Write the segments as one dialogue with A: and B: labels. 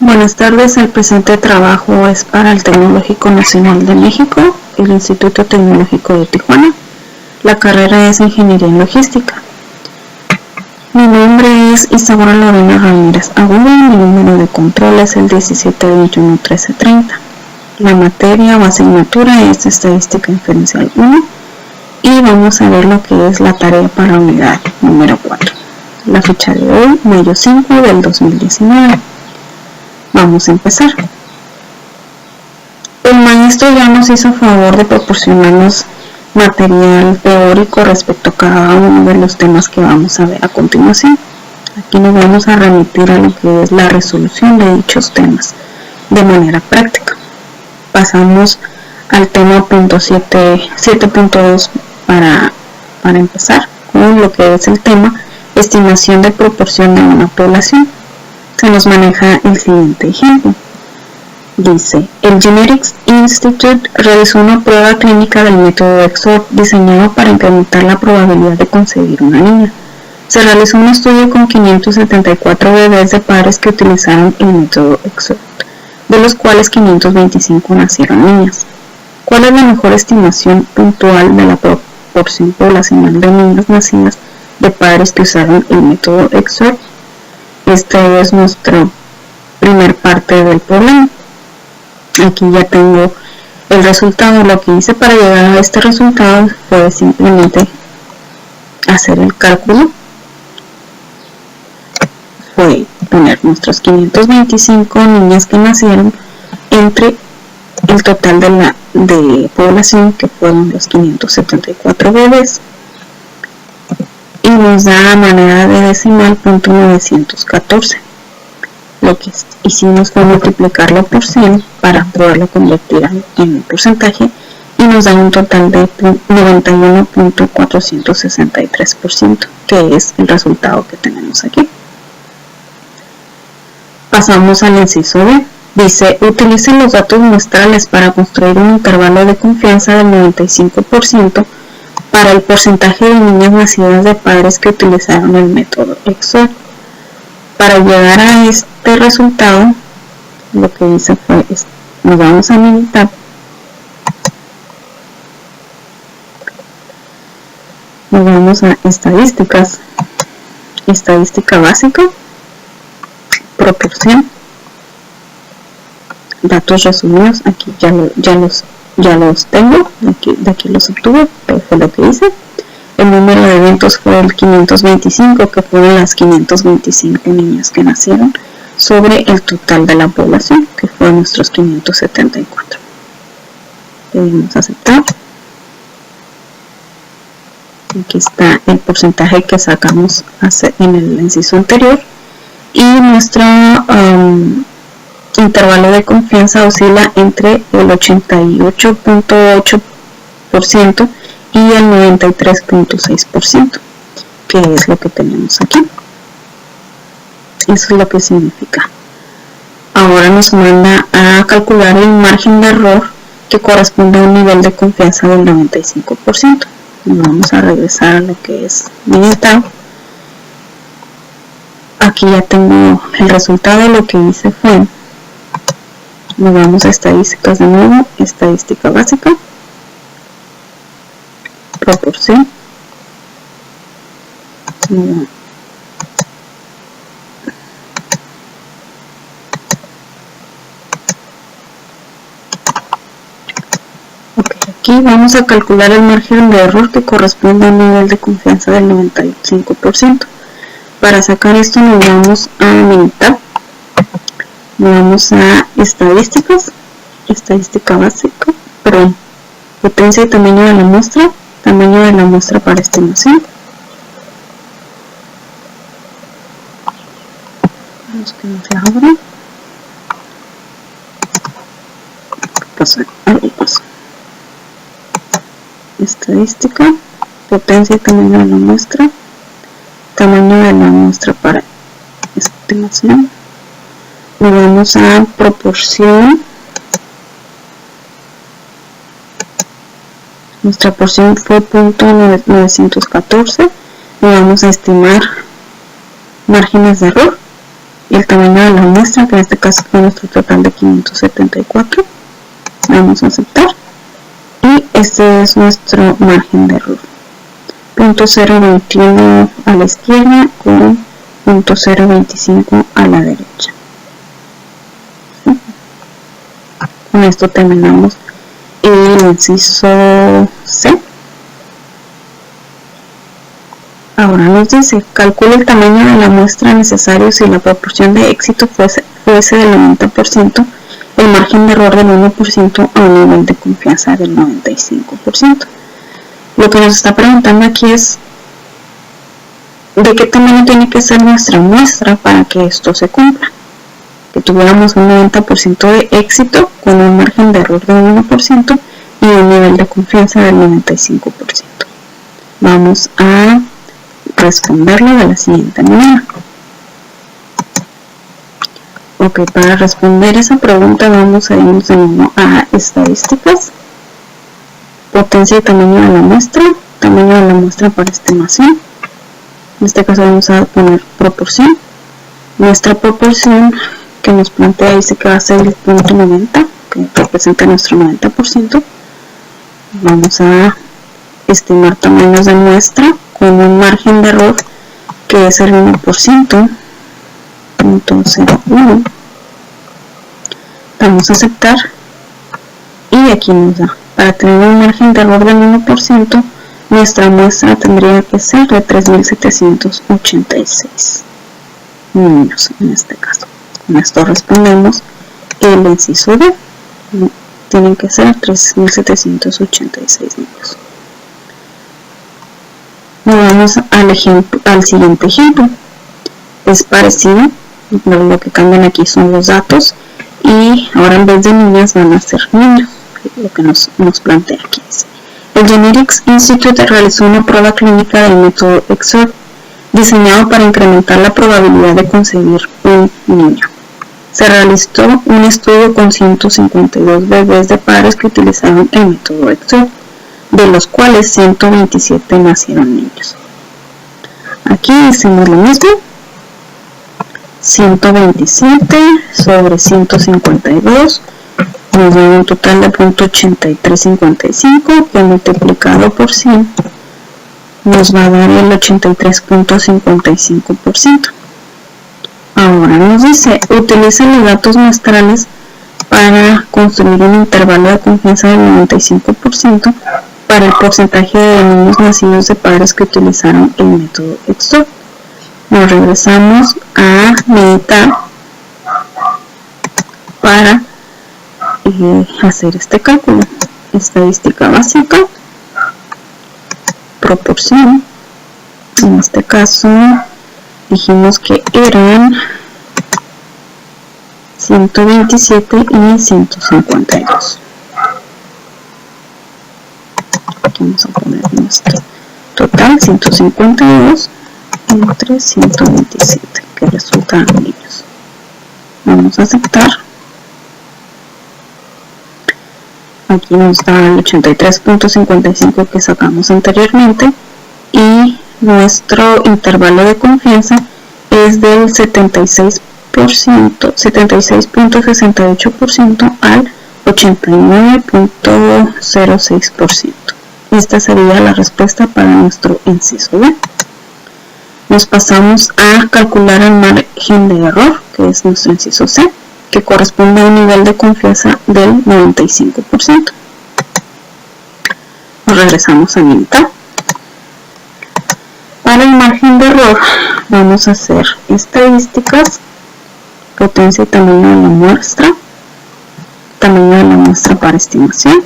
A: Buenas tardes, el presente trabajo es para el Tecnológico Nacional de México, el Instituto Tecnológico de Tijuana. La carrera es Ingeniería en Logística. Mi nombre es Isabela Lorena Ramírez Agudo y mi número de control es el 1721-1330. La materia o asignatura es Estadística Inferencial 1 y vamos a ver lo que es la tarea para unidad número 4. La fecha de hoy, mayo 5 del 2019. Vamos a empezar. El maestro ya nos hizo favor de proporcionarnos material teórico respecto a cada uno de los temas que vamos a ver a continuación. Aquí nos vamos a remitir a lo que es la resolución de dichos temas de manera práctica. Pasamos al tema punto 7.2 para empezar con lo que es el tema estimación de proporción de una población. Se nos maneja el siguiente ejemplo. Dice, el Genetics Institute realizó una prueba clínica del método EXOR diseñado para incrementar la probabilidad de concebir una niña. Se realizó un estudio con 574 bebés de padres que utilizaron el método EXOR, de los cuales 525 nacieron niñas. ¿Cuál es la mejor estimación puntual de la proporción poblacional de niñas nacidas de padres que usaron el método EXOR? Esta es nuestra primer parte del problema. Aquí ya tengo el resultado. Lo que hice para llegar a este resultado fue simplemente hacer el cálculo. Fue poner nuestros 525 niñas que nacieron entre el total de población, que fueron los 574 bebés. Y nos da a manera de decimal .914. Lo que hicimos fue multiplicarlo por 100 para poderlo convertir en un porcentaje y nos da un total de 91.463%, que es el resultado que tenemos aquí. Pasamos al inciso B. Dice, utilicen los datos muestrales para construir un intervalo de confianza del 95% para el porcentaje de niñas nacidas de padres que utilizaron el método EXOR. Para llegar a este resultado, lo que hice fue, nos vamos a meditar. Nos vamos a estadísticas, estadística básica, proporción, datos resumidos. Aquí ya los tengo, de aquí los obtuve, pero fue lo que hice. El número de eventos fue el 525, que fueron las 525 niñas que nacieron sobre el total de la población, que fueron nuestros 574. Debemos aceptar. Aquí está el porcentaje que sacamos en el inciso anterior y nuestro intervalo de confianza oscila entre el 88.8% y el 93.6%, que es lo que tenemos aquí. Eso es lo que significa. Ahora nos manda a calcular el margen de error que corresponde a un nivel de confianza del 95%. Y vamos a regresar a lo que es militar. Aquí ya tengo el resultado. Lo que hice fue, nos vamos a estadísticas de nuevo, estadística básica, proporción, aquí vamos a calcular el margen de error que corresponde a un nivel de confianza del 95%. Para sacar esto nos vamos a militar, nos vamos a estadísticas, estadística básica, perdón, potencia y tamaño de la muestra para estimación. Vamos que nos la abra. Algo pasó. Estadística, potencia y tamaño de la muestra para estimación. Nos vamos a proporción. Nuestra porción fue .914. Y vamos a estimar márgenes de error. el tamaño de la muestra, que en este caso fue nuestro total de 574. Vamos a aceptar. Y este es nuestro margen de error. 0.021 a la izquierda con 0.025 a la derecha. ¿Sí? Con esto terminamos el inciso C. Ahora nos dice, calcula el tamaño de la muestra necesario si la proporción de éxito fuese del 90%, el margen de error del 1% a un nivel de confianza del 95%. Lo que nos está preguntando aquí es de qué tamaño tiene que ser nuestra muestra para que esto se cumpla. Que tuviéramos un 90% de éxito con un margen de error del 1% y un nivel de confianza del 95%. Vamos a responderlo de la siguiente manera. Ok, para responder esa pregunta vamos a irnos de nuevo a estadísticas, potencia y tamaño de la muestra para estimación. En este caso vamos a poner proporción. Nuestra proporción que nos plantea dice que va a ser el punto 90, que representa nuestro 90%. Vamos a estimar tamaños de muestra con un margen de error que es el 1%, 0.01. Vamos a aceptar y aquí nos da, para tener un margen de error del 1%, nuestra muestra tendría que ser de 3.786 niños en este caso. Con esto respondemos el inciso D. Tienen que ser 3.786 niños. Vamos al siguiente ejemplo. Es parecido, pero lo que cambian aquí son los datos y ahora en vez de niñas van a ser niños. Lo que nos plantea aquí dice: el Genetics Institute realizó una prueba clínica del método EXOR diseñado para incrementar la probabilidad de concebir un niño. Se realizó un estudio con 152 bebés de padres que utilizaron el método EXOR, de los cuales 127 nacieron niños. Aquí hicimos lo mismo, 127 sobre 152 nos da un total de 0.8355 que multiplicado por 100 nos va a dar el 83.55%. Ahora nos dice, utiliza los datos muestrales para construir un intervalo de confianza del 95% para el porcentaje de niños nacidos de padres que utilizaron el método EXOR. Nos regresamos a meditar para hacer este cálculo. Estadística básica, proporción, en este caso dijimos que eran 127 y 152. Aquí vamos a poner nuestro total, 152 entre 127, que resultan niños. Vamos a aceptar. Aquí nos da el 83.55 que sacamos anteriormente y nuestro intervalo de confianza es del 76.68% al 89.06%. Esta sería la respuesta para nuestro inciso B. Nos pasamos a calcular el margen de error, que es nuestro inciso C, que corresponde a un nivel de confianza del 95%. Nos regresamos a mitad. Para el margen de error vamos a hacer estadísticas, potencia y tamaño de la muestra para estimación.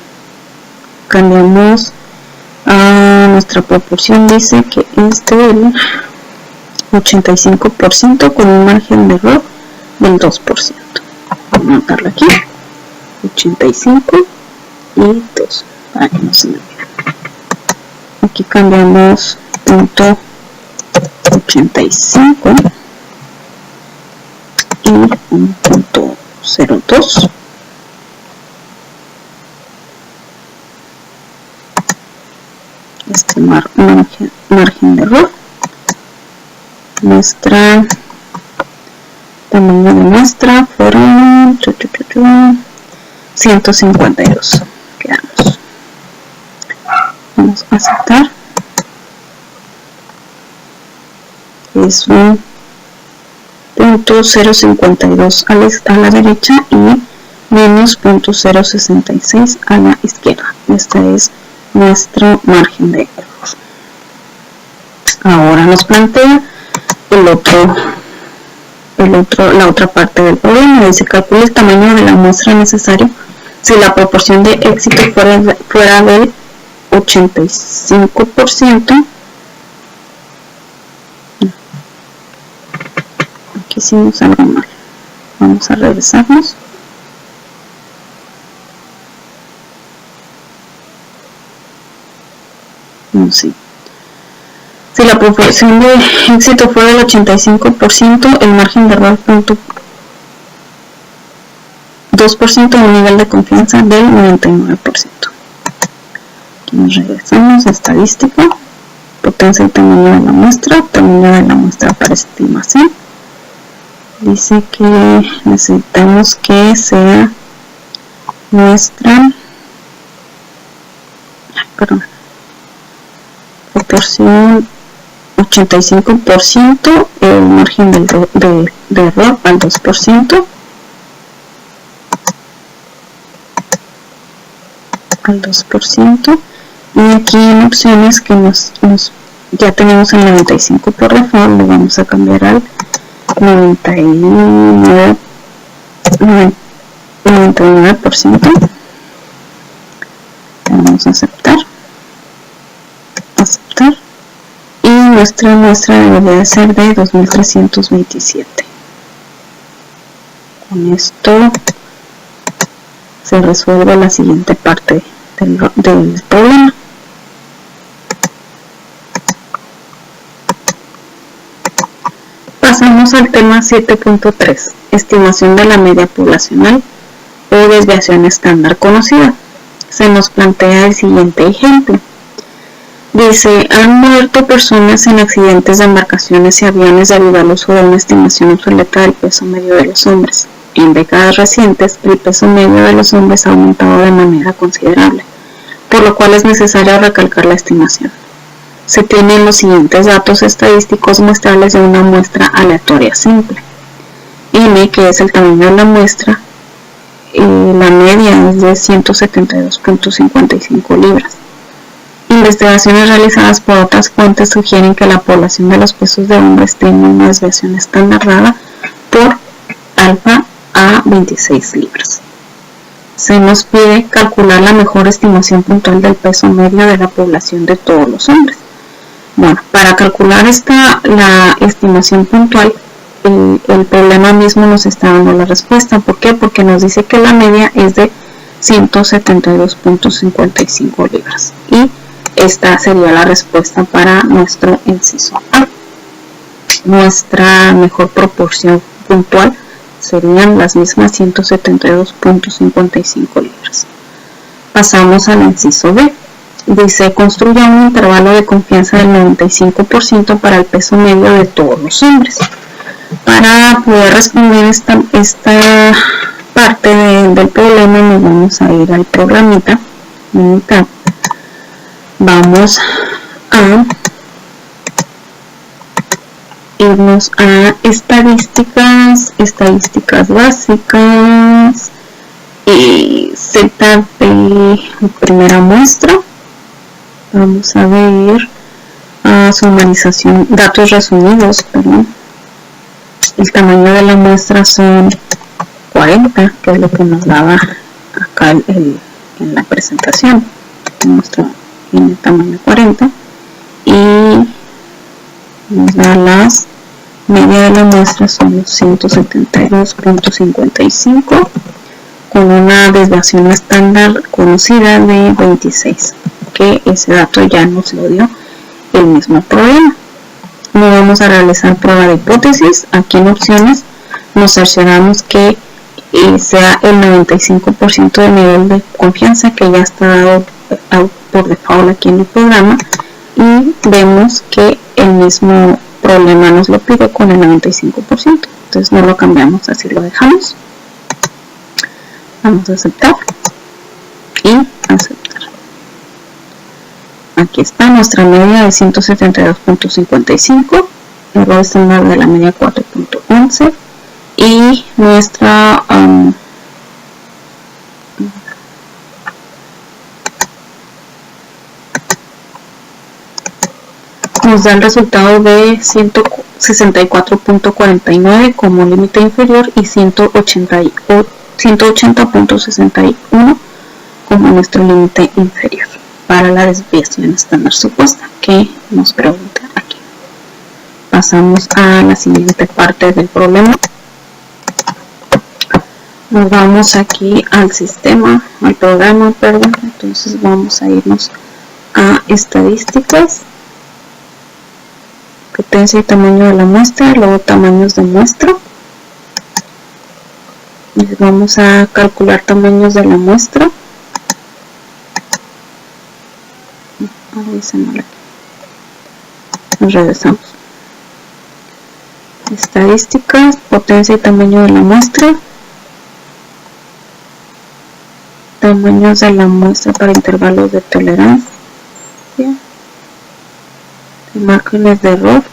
A: Cambiamos a nuestra proporción, dice que es del 85% con un margen de error del 2%. Vamos a anotarlo aquí, 85 y 2 para que no se me olvide. Aquí cambiamos punto 85 y un punto 02. Estimar margen de error. Nuestra tamaño de muestra fueron 152. Quedamos. Vamos a aceptar. Es un .052 a la derecha y menos .066 a la izquierda. Este es nuestro margen de error. Ahora nos plantea la otra parte del problema. Dice: calcula el tamaño de la muestra necesario si la proporción de éxito fuera del 85%. Aquí hicimos algo mal. Vamos a regresarnos. No, sí. Si la proporción de éxito fuera del 85%, el margen de error 2%, un nivel de confianza del 99%. Aquí nos regresamos a estadística, potencia y tamaño de la muestra para estimación. Dice que necesitamos que sea nuestra proporción 85%, el margen de error al 2%, y aquí en opciones que ya tenemos el 95 por default, lo vamos a cambiar al 99%. Vamos a aceptar, y nuestra muestra debería de ser de 2327. Con esto se resuelve la siguiente parte del problema. Pasamos al tema 7.3, estimación de la media poblacional o desviación estándar conocida. Se nos plantea el siguiente ejemplo. Dice: han muerto personas en accidentes de embarcaciones y aviones debido al uso de una estimación obsoleta del peso medio de los hombres. En décadas recientes, el peso medio de los hombres ha aumentado de manera considerable, por lo cual es necesario recalcar la estimación. Se tienen los siguientes datos estadísticos muestrales de una muestra aleatoria simple. N, que es el tamaño de la muestra, la media es de 172.55 libras. Investigaciones realizadas por otras fuentes sugieren que la población de los pesos de hombres tiene una desviación estándar dada por alfa a 26 libras. Se nos pide calcular la mejor estimación puntual del peso medio de la población de todos los hombres. Bueno, para calcular la estimación puntual, el problema mismo nos está dando la respuesta. ¿Por qué? Porque nos dice que la media es de 172.55 libras. Y esta sería la respuesta para nuestro inciso A. Nuestra mejor proporción puntual serían las mismas 172.55 libras. Pasamos al inciso B. Dice: construya un intervalo de confianza del 95% para el peso medio de todos los hombres. Para poder responder esta parte del problema, nos vamos a ir al programita. Vamos a irnos a estadísticas básicas y setup de primera muestra. Vamos a ver sumarización, datos resumidos, perdón. El tamaño de la muestra son 40, que es lo que nos daba acá en la presentación. Muestra en el tamaño 40 y nos da las media de la muestra son 172.55 con una desviación estándar conocida de 26, que ese dato ya nos lo dio el mismo problema. No vamos a realizar prueba de hipótesis. Aquí en opciones nos cercioramos que sea el 95% de nivel de confianza que ya está dado por default aquí en el programa, y vemos que el mismo problema nos lo pide con el 95%. entonces no lo cambiamos, así lo dejamos. Vamos a aceptar y aceptar. Aquí está nuestra media de 172.55, error estándar de la media 4.11 y nuestra nos da el resultado de 164.49 como límite inferior y 180.61 como nuestro límite inferior para la desviación estándar supuesta que nos pregunta aquí. Pasamos a la siguiente parte del problema. Nos vamos aquí al sistema, al programa, perdón. Entonces vamos a irnos a estadísticas, potencia y tamaño de la muestra, luego tamaños de muestra. Y vamos a calcular tamaños de la muestra. Nos regresamos. Estadísticas, potencia y tamaño de la muestra. Tamaños de la muestra para intervalos de tolerancia. Márgenes de error.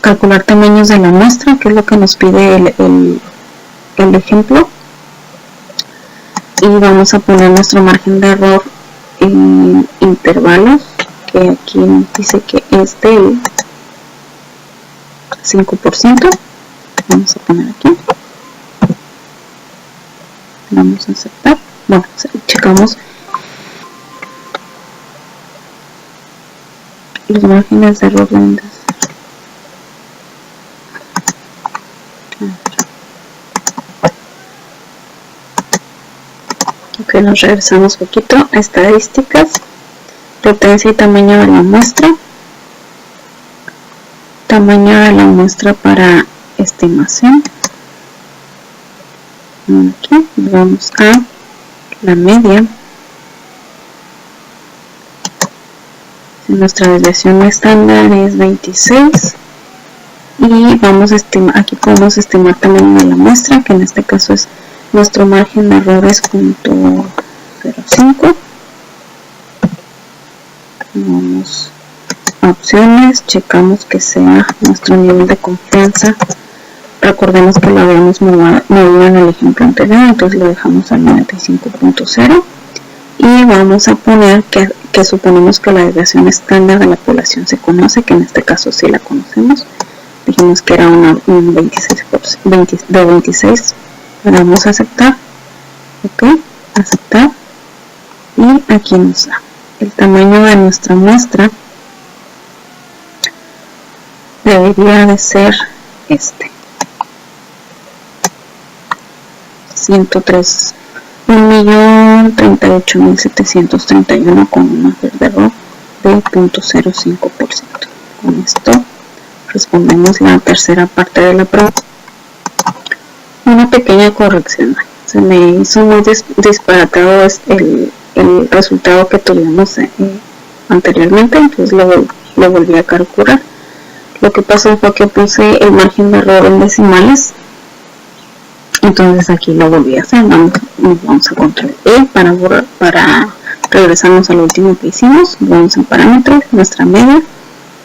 A: Calcular tamaños de la muestra, que es lo que nos pide el ejemplo. Y vamos a poner nuestro margen de error en intervalos, que aquí nos dice que es del 5%. Vamos a poner aquí. Vamos a aceptar. Bueno, checamos los márgenes de error deben de ser. Ok, nos regresamos un poquito a estadísticas, potencia y tamaño de la muestra, tamaño de la muestra para estimación. Aquí vamos a la media. Nuestra desviación estándar es 26 y vamos a estimar, aquí podemos estimar tamaño de la muestra, que en este caso es nuestro margen de error es 0.05. Vamos a opciones, checamos que sea nuestro nivel de confianza. Recordemos que lo habíamos medido en el ejemplo anterior, entonces lo dejamos al 95.0 y vamos a poner que suponemos que la desviación estándar de la población se conoce, que en este caso sí la conocemos. Dijimos que era un 26%, de 26. Vamos a aceptar. Ok, aceptar. Y aquí nos da el tamaño de nuestra muestra. Debería de ser este. 1.038.731 con un margen de error de 0.05%. Con esto respondemos la tercera parte de la prueba. Una pequeña corrección. Se me hizo muy disparatado el resultado que tuvimos anteriormente, entonces lo volví a calcular. Lo que pasó fue que puse el margen de error en decimales. Entonces aquí lo volví a hacer. Vamos a control E para regresarnos al último que hicimos. Vamos a parámetros, nuestra media,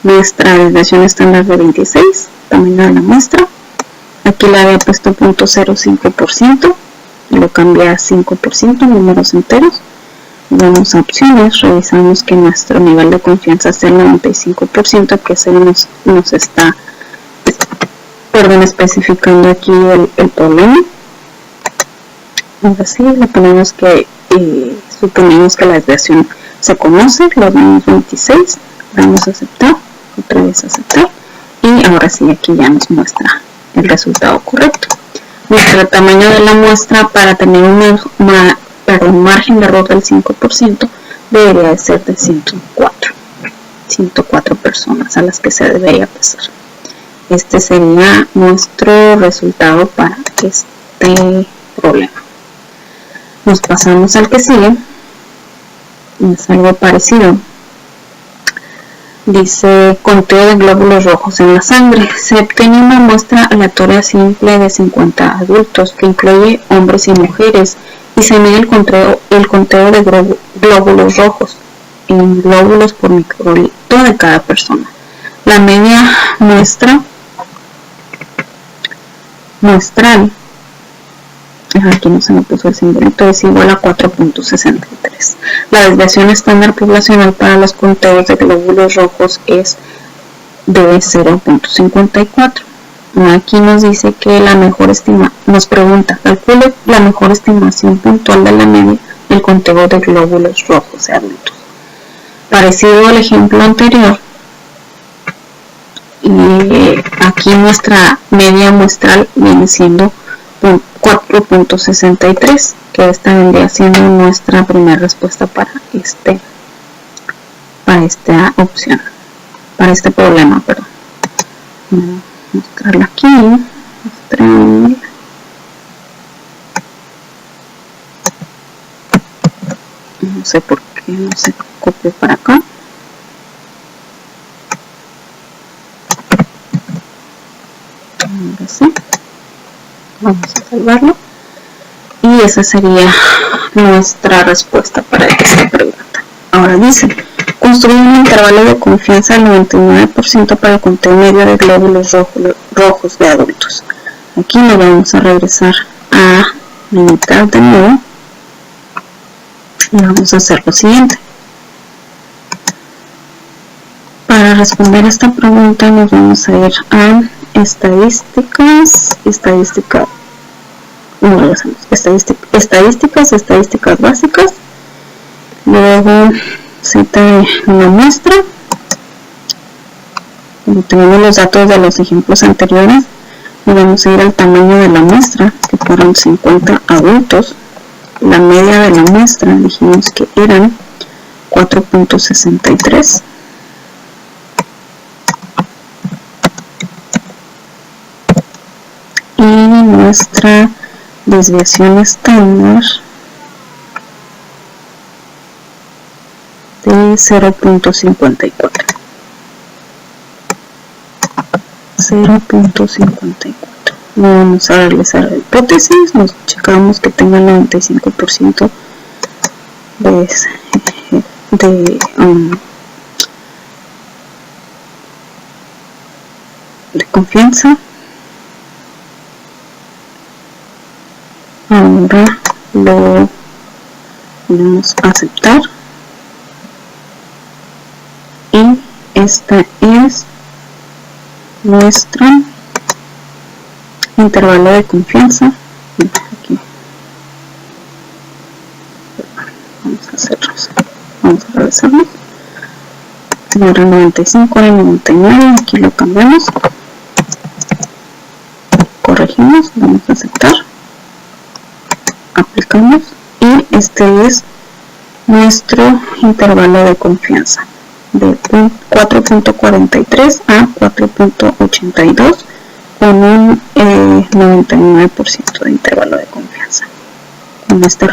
A: nuestra desviación estándar de 26, tamaño de la muestra. Aquí le había puesto 0.05%, lo cambié a 5%, números enteros. Vamos a opciones, revisamos que nuestro nivel de confianza sea el 95%, que se nos está especificando aquí el problema. Ahora sí, le ponemos que suponemos que la desviación se conoce, lo damos 26, vamos a aceptar, otra vez aceptar, y ahora sí aquí ya nos muestra el resultado correcto. Nuestro tamaño de la muestra para tener un margen de error del 5% debería de ser de 104 personas a las que se debería pesar. Este sería nuestro resultado para este problema. Nos pasamos al que sigue. Es algo parecido. Dice conteo de glóbulos rojos en la sangre. Se obtiene una muestra aleatoria simple de 50 adultos que incluye hombres y mujeres y se mide el conteo de glóbulos rojos en glóbulos por microlitro de cada persona. La media muestral, aquí no se me puso el simbolito, es igual a 4.63. La desviación estándar poblacional para los conteos de glóbulos rojos es de 0.54. Aquí nos dice que nos pregunta, calcule la mejor estimación puntual de la media del conteo de glóbulos rojos de adultos. Parecido al ejemplo anterior, aquí nuestra media muestral viene siendo 4.63, que esta vendría siendo nuestra primera respuesta para esta opción, para este problema, perdón. Voy a mostrarla aquí, no sé por qué no se copió para acá. Ahora sí, vamos a salvarlo y esa sería nuestra respuesta para esta pregunta. Ahora dice, construye un intervalo de confianza del 99% para el conteo medio de glóbulos rojos de adultos. Aquí nos vamos a regresar a limitar de nuevo y vamos a hacer lo siguiente. Para responder esta pregunta nos vamos a ir a estadísticas básicas, luego cita de una muestra. Como tenemos los datos de los ejemplos anteriores, nos vamos a ir al tamaño de la muestra, que fueron 50 adultos. La media de la muestra dijimos que eran 4.63. Y nuestra desviación estándar de 0.54. Vamos a realizar la hipótesis, nos checamos que tenga el 95% de confianza. Ahora lo vamos a aceptar y esta es nuestro intervalo de confianza. Aquí vamos a revisarlo. No era 95, era 99, aquí lo cambiamos, corregimos, vamos a aceptar, aplicamos y este es nuestro intervalo de confianza de 4.43 a 4.82 con un 99% de intervalo de confianza. Con este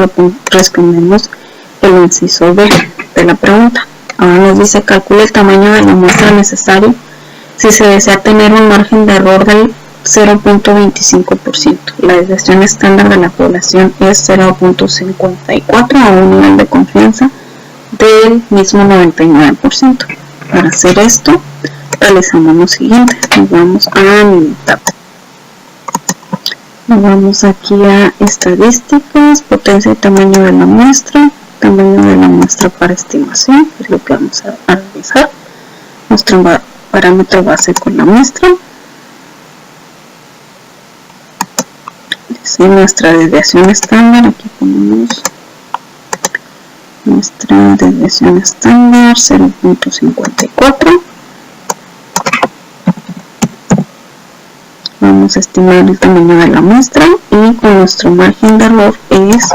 A: respondemos el inciso B de la pregunta. Ahora nos dice calcula el tamaño de la muestra necesario si se desea tener un margen de error del 0.25%. La desviación estándar de la población es 0.54 a un nivel de confianza del mismo 99%. Para hacer esto, realizamos lo siguiente. Nos vamos a limitar. Nos vamos aquí a estadísticas, potencia y tamaño de la muestra para estimación, es lo que vamos a realizar. Nuestro parámetro base con la muestra. Dice nuestra desviación estándar, aquí ponemos nuestra desviación estándar 0.54. Vamos a estimar el tamaño de la muestra y con nuestro margen de error es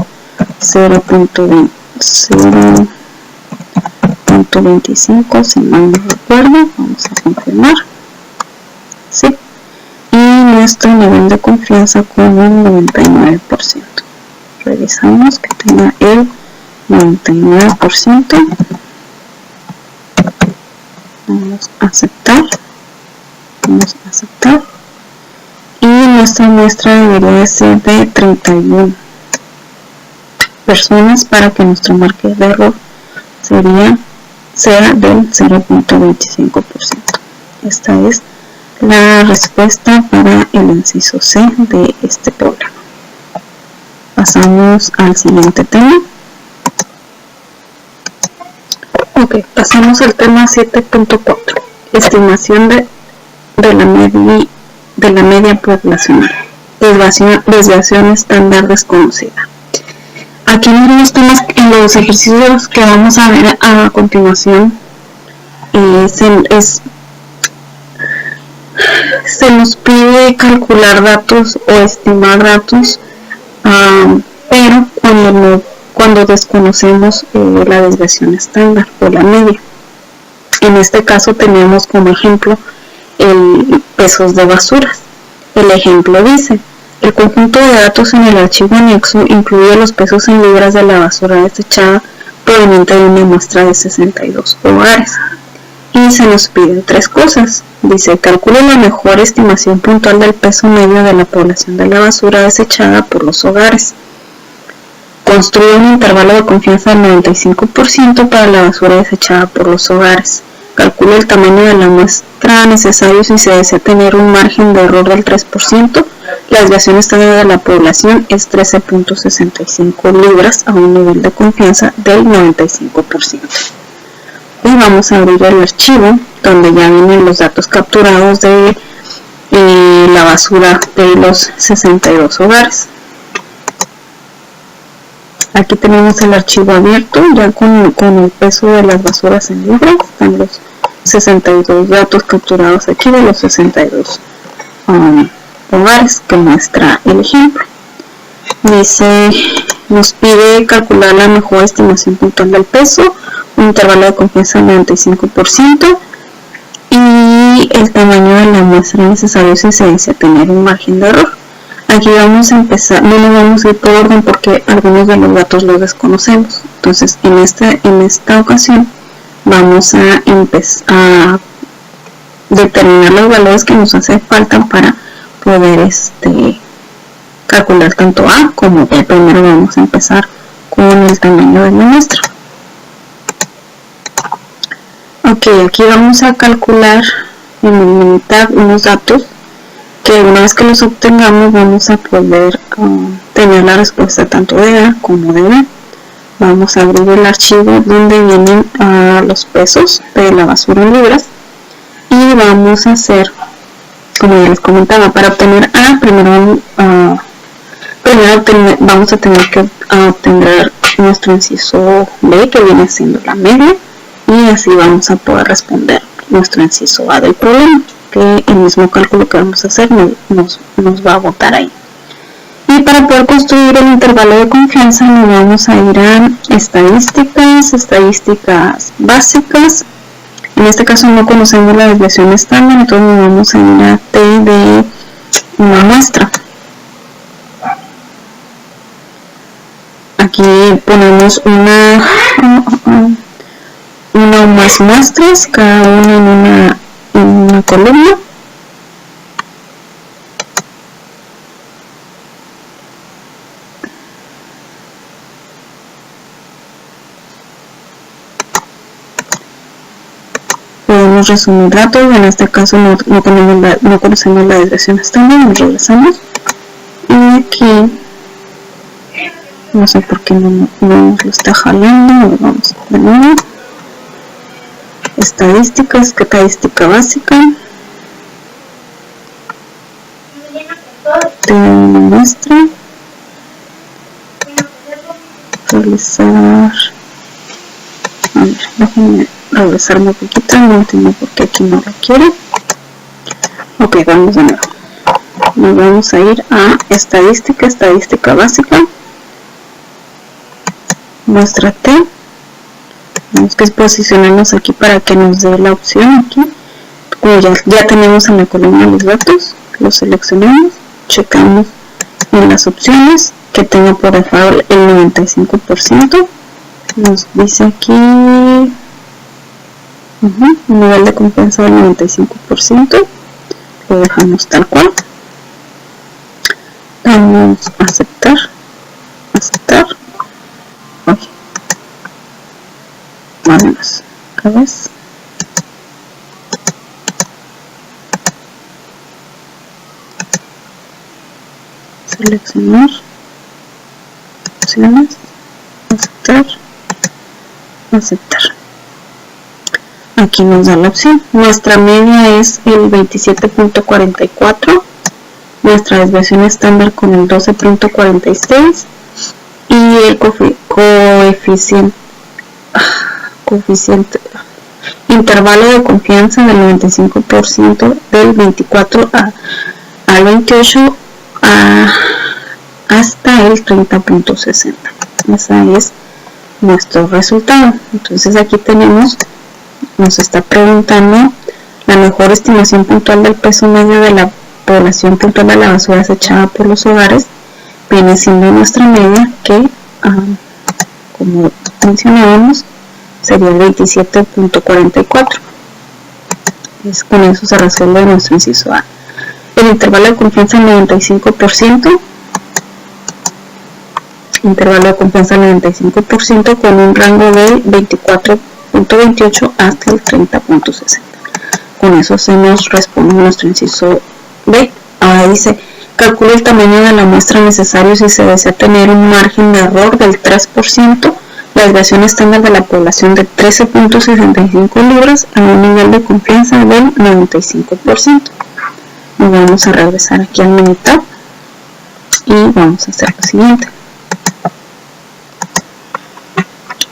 A: 0.25, si mal no recuerdo. Vamos a confirmar. Sí. Y nuestro nivel de confianza con un 99%. Revisamos que tenga el 99%. Vamos a aceptar. Y nuestra muestra debería ser de 31 personas para que nuestro margen de error sea del 0.25%. Esta es la respuesta para el inciso C de este programa. Pasamos al siguiente tema. Ok, pasamos al tema 7.4. Estimación de la media poblacional. Desviación estándar desconocida. Aquí en los ejercicios que vamos a ver a continuación se nos pide calcular datos o estimar datos, pero cuando desconocemos la desviación estándar o la media. En este caso tenemos como ejemplo el pesos de basuras. El ejemplo dice: el conjunto de datos en el archivo anexo incluye los pesos en libras de la basura desechada proveniente de una muestra de 62 hogares. Y se nos piden 3 cosas. Dice: calcule la mejor estimación puntual del peso medio de la población de la basura desechada por los hogares. Construye un intervalo de confianza del 95% para la basura desechada por los hogares. Calcula el tamaño de la muestra necesario si se desea tener un margen de error del 3%. La desviación estándar de la población es 13.65 libras a un nivel de confianza del 95%. Y vamos a abrir el archivo donde ya vienen los datos capturados de la basura de los 62 hogares. Aquí tenemos el archivo abierto ya con el peso de las basuras en libras. Están los 62 datos capturados aquí de los 62 hogares que muestra el ejemplo. Dice, nos pide calcular la mejor estimación puntual del peso, un intervalo de confianza del 95% y el tamaño de la muestra necesario si se desea tener un margen de error. Aquí vamos a empezar, no nos vamos a ir por orden porque algunos de los datos los desconocemos. Entonces en esta ocasión vamos a empezar a determinar los valores que nos hace falta para poder calcular tanto A como B. Primero vamos a empezar con el tamaño de la muestra. Ok, aquí vamos a calcular en mitad unos datos que una vez que los obtengamos vamos a poder tener la respuesta tanto de A como de B. Vamos a abrir el archivo donde vienen los pesos de la basura en libras y vamos a hacer, como ya les comentaba, para obtener A primero vamos a tener que obtener nuestro inciso B, que viene siendo la media, y así vamos a poder responder nuestro inciso A del problema, que el mismo cálculo que vamos a hacer nos va a botar ahí. Y para poder construir el intervalo de confianza nos vamos a ir a estadísticas básicas. En este caso no conocemos la desviación estándar, entonces nos vamos a ir a T de una muestra. Aquí ponemos una o más muestras, cada una en una columna. Podemos resumir datos, en este caso no conocemos la desviación estándar, nos regresamos. Y aquí no sé por qué no nos lo está jalando, vamos de nuevo. Estadística básica. Tengo una muestra. Realizar. A ver, déjenme regresarme un poquito, no entiendo por qué aquí no lo quiere. Ok, vamos de nuevo. Nos vamos a ir a estadística básica. Muestra T. Tenemos que posicionarnos aquí para que nos dé la opción aquí. Como ya tenemos en la columna los datos, los seleccionamos, checamos en las opciones que tenga por default el 95%. Nos dice aquí Un nivel de confianza del 95%, lo dejamos tal cual. Vamos a aceptar. Ok, vamos otra vez. Seleccionar opciones, aceptar. Aquí nos da la opción. Nuestra media es el 27.44, nuestra desviación estándar con el 12.46 y el coeficiente intervalo de confianza del 95% del 24 al 28 hasta el 30.60. Ese es nuestro resultado. Entonces aquí tenemos, nos está preguntando la mejor estimación puntual del peso medio de la población puntual de la basura desechada por los hogares. Viene siendo nuestra media, que como mencionábamos sería 27.44. Con eso se resuelve nuestro inciso A. El intervalo de confianza 95%, con un rango de 24.28 hasta el 30.60. Con eso se nos responde nuestro inciso B. Ahora dice, calcula el tamaño de la muestra necesario si se desea tener un margen de error del 3%, la desviación estándar de la población de 13.65 libras a un nivel de confianza del 95%. Y vamos a regresar aquí al menú tab y vamos a hacer lo siguiente.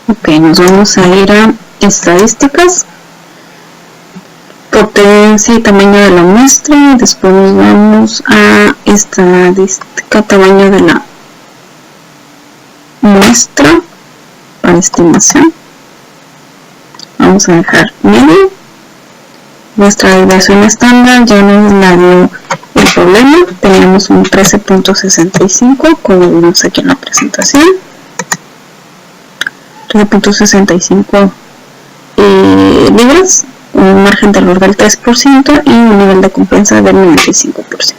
A: Ok, nos vamos a ir a estadísticas, potencia y tamaño de la muestra. Después nos vamos a estadística, tamaño de la muestra para estimación. Vamos a dejar medio. Nuestra desviación estándar ya nos la dio el problema. Teníamos un 13.65, como vimos aquí en la presentación. 13.65 libras, un margen de error del 3% y un nivel de confianza del 95%.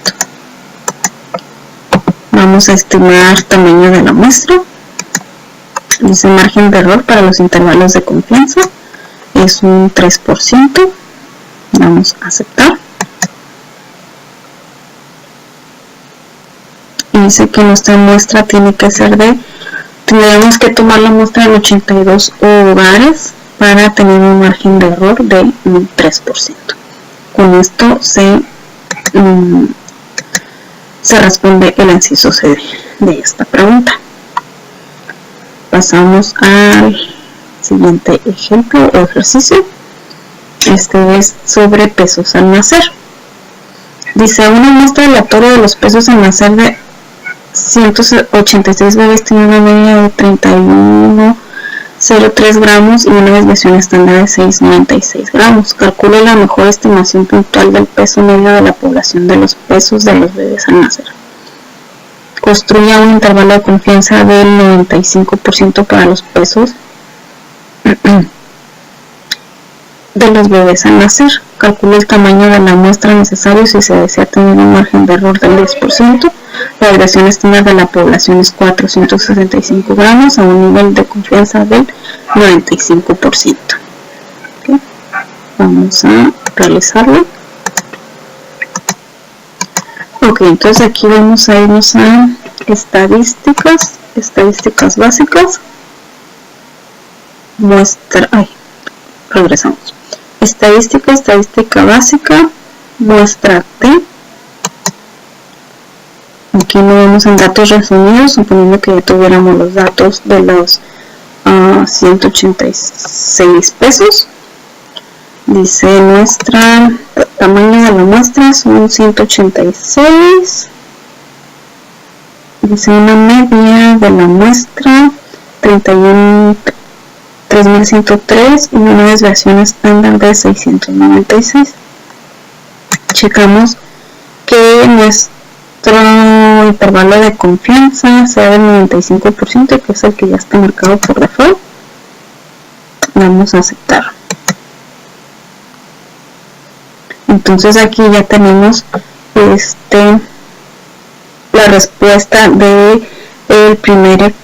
A: Vamos a estimar tamaño de la muestra. Dice margen de error para los intervalos de confianza es un 3%. Vamos a aceptar. Y dice que nuestra muestra tiene que ser tendríamos que tomar la muestra en 82 hogares para tener un margen de error de un 3%. Con esto se responde el inciso C de esta pregunta. Pasamos al siguiente ejemplo o ejercicio. Este es sobre pesos al nacer. Dice, una muestra aleatoria de los pesos al nacer de 186 bebés tiene una media de 31,03 gramos y una desviación estándar de 6,96 gramos. Calcule la mejor estimación puntual del peso medio de la población de los pesos de los bebés al nacer. Construya un intervalo de confianza del 95% para los pesos de los bebés al nacer. Calcula el tamaño de la muestra necesario si se desea tener un margen de error del 10%. La desviación estándar de la población es 465 gramos a un nivel de confianza del 95%. ¿Okay? Vamos a realizarlo. Ok, entonces aquí vamos a irnos a estadísticas básicas. Regresamos. Estadística básica, muestra T. Aquí no vemos en datos resumidos, suponiendo que ya tuviéramos los datos de los 186 pesos. Dice nuestra tamaño de la muestra son 186. Dice una media de la muestra 3.103 y una desviación estándar de 696. Checamos que nuestro intervalo de confianza sea del 95%, que es el que ya está marcado por default. Vamos a aceptar. Entonces aquí ya tenemos la respuesta de el primer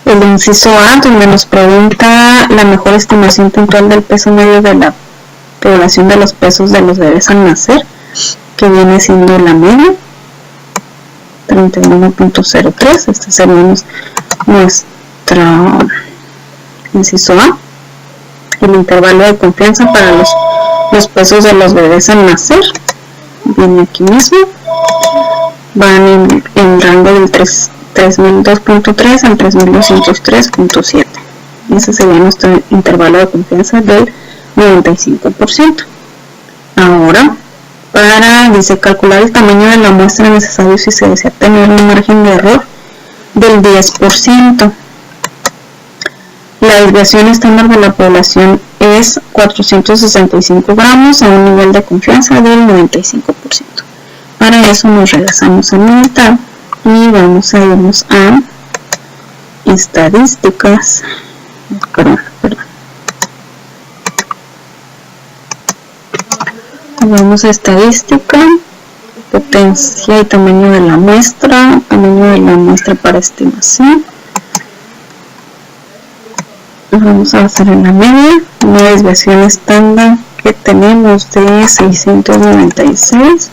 A: el inciso A, donde nos pregunta la mejor estimación puntual del peso medio de la población de los pesos de los bebés al nacer, que viene siendo la media 31.03. Este sería nuestro inciso A. El intervalo de confianza para los pesos de los bebés al nacer viene aquí mismo, van en rango del 3002.3 al 3203.7. Ese sería nuestro intervalo de confianza del 95%. Ahora, dice calcular el tamaño de la muestra necesario si se desea tener un margen de error del 10%. La desviación estándar de la población es 465 gramos a un nivel de confianza del 95%. Para eso nos regresamos a militar y vamos a irnos a estadísticas. Vamos a estadística, potencia y tamaño de la muestra para estimación. Vamos a hacer en la media, una desviación estándar que tenemos de 696.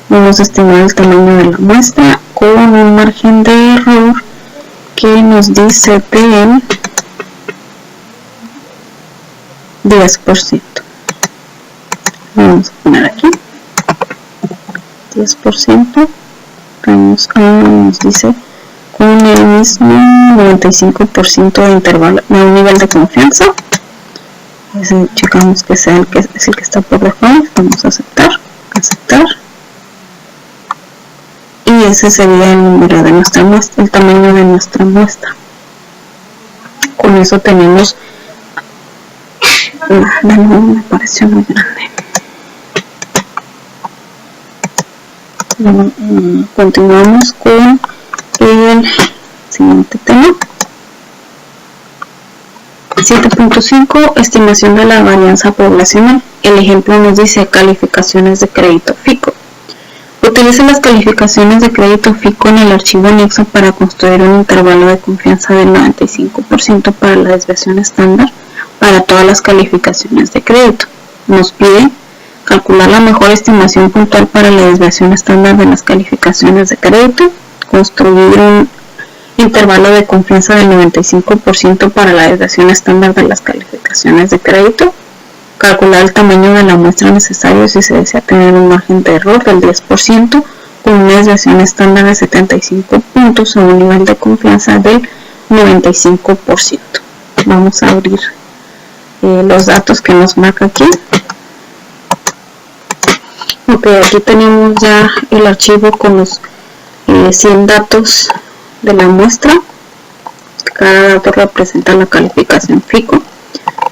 A: Vamos a estimar el tamaño de la muestra con un margen de error que nos dice del 10%. Vamos a poner aquí 10%. Nos dice con el mismo 95% de intervalo, de un nivel de confianza. Checamos que sea el que está por default. Vamos a aceptar. Y ese sería el número de nuestra muestra, el tamaño de nuestra muestra. Con eso tenemos, me pareció muy grande. Continuamos con el siguiente tema. 7.5 estimación de la varianza poblacional. El ejemplo nos dice calificaciones de crédito FICO. Utilice las calificaciones de crédito FICO en el archivo anexo para construir un intervalo de confianza del 95% para la desviación estándar para todas las calificaciones de crédito. Nos pide calcular la mejor estimación puntual para la desviación estándar de las calificaciones de crédito, construir un intervalo de confianza del 95% para la desviación estándar de las calificaciones de crédito, calcular el tamaño de la muestra necesario si se desea tener un margen de error del 10% con una desviación estándar de 75 puntos a un nivel de confianza del 95%. Vamos a abrir los datos que nos marca aquí. Ok, aquí tenemos ya el archivo con los 100 datos de la muestra. Cada dato representa la calificación FICO,